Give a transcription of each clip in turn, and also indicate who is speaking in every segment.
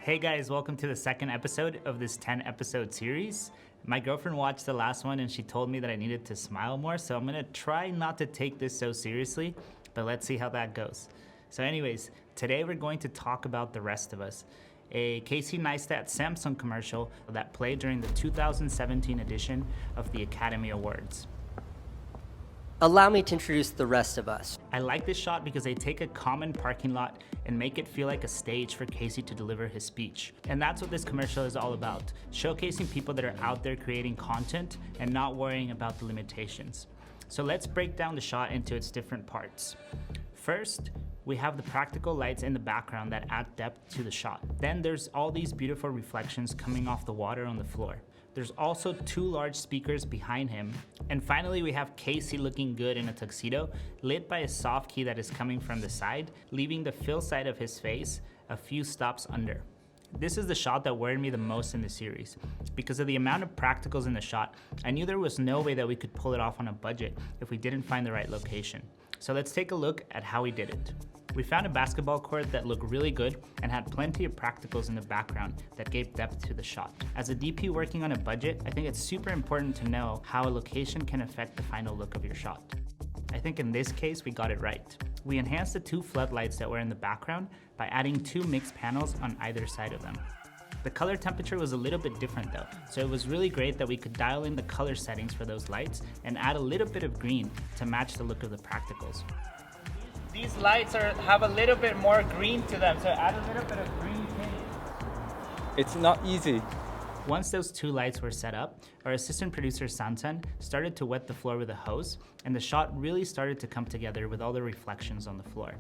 Speaker 1: Hey guys, welcome to the second episode of this 10-episode series. My girlfriend watched the last one and she told me that I needed to smile more, so I'm gonna try not to take this so seriously, but let's see how that goes. So anyways, today we're going to talk about The Rest of Us, a Casey Neistat Samsung commercial that played during the 2017 edition of the Academy Awards.
Speaker 2: Allow me to introduce The Rest of Us.
Speaker 1: I like this shot because they take a common parking lot and make it feel like a stage for Casey to deliver his speech. And that's what this commercial is all about, showcasing people that are out there creating content and not worrying about the limitations. So let's break down the shot into its different parts. First, we have the practical lights in the background that add depth to the shot. Then there's all these beautiful reflections coming off the water on the floor. There's also two large speakers behind him. And finally, we have Casey looking good in a tuxedo, lit by a soft key that is coming from the side, leaving the fill side of his face a few stops under. This is the shot that worried me the most in the series. Because of the amount of practicals in the shot, I knew there was no way that we could pull it off on a budget if we didn't find the right location. So let's take a look at how we did it. We found a basketball court that looked really good and had plenty of practicals in the background that gave depth to the shot. As a DP working on a budget, I think it's super important to know how a location can affect the final look of your shot. I think in this case, we got it right. We enhanced the two floodlights that were in the background by adding two mixed panels on either side of them. The color temperature was a little bit different though, so it was really great that we could dial in the color settings for those lights and add a little bit of green to match the look of the practicals. These lights have a little bit more green to them, so add a little bit of green tint.
Speaker 3: It's not easy.
Speaker 1: Once those two lights were set up, our assistant producer Sansan started to wet the floor with a hose, and the shot really started to come together with all the reflections on the floor.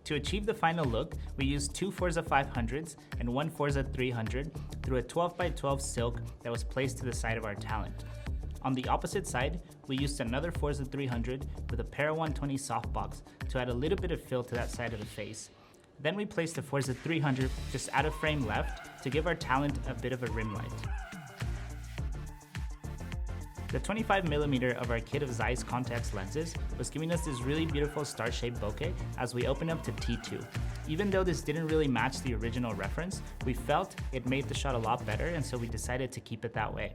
Speaker 1: To achieve the final look, we used two Forza 500s and one Forza 300 through a 12x12 silk that was placed to the side of our talent. On the opposite side, we used another Forza 300 with a Para 120 softbox to add a little bit of fill to that side of the face. Then we placed the Forza 300 just out of frame left to give our talent a bit of a rim light. The 25mm of our kit of Zeiss contact lenses was giving us this really beautiful star-shaped bokeh as we opened up to T2. Even though this didn't really match the original reference, we felt it made the shot a lot better, and so we decided to keep it that way.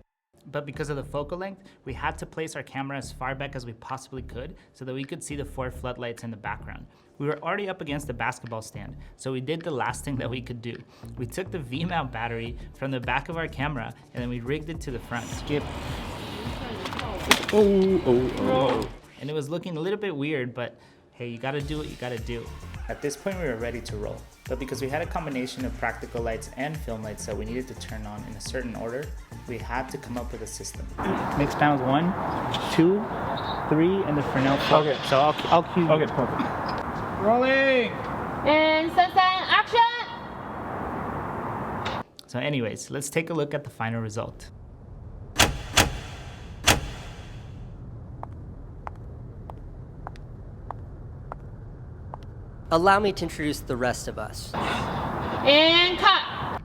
Speaker 1: But because of the focal length, we had to place our camera as far back as we possibly could so that we could see the four floodlights in the background. We were already up against the basketball stand, so we did the last thing that we could do. We took the V-mount battery from the back of our camera and then we rigged it to the front. And it was looking a little bit weird, but hey, you gotta do what you gotta do. At this point, we were ready to roll. But because we had a combination of practical lights and film lights that we needed to turn on in a certain order, we had to come up with a system. Mixed panels 1, 2, 3, and the Fresnel 4.
Speaker 3: Okay.
Speaker 1: So I'll cue you.
Speaker 3: Okay, perfect. Rolling!
Speaker 4: And sunset action!
Speaker 1: So anyways, let's take a look at the final result.
Speaker 2: Allow me to introduce The Rest of Us.
Speaker 4: And cut!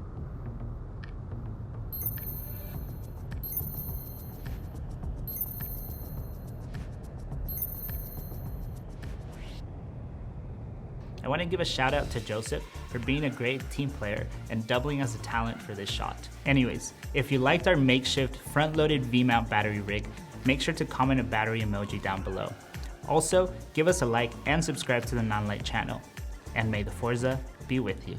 Speaker 1: I want to give a shout out to Joseph for being a great team player and doubling as a talent for this shot. Anyways, if you liked our makeshift front-loaded V-mount battery rig, make sure to comment a battery emoji down below. Also, give us a like and subscribe to the Nanlite channel. And may the Forza be with you.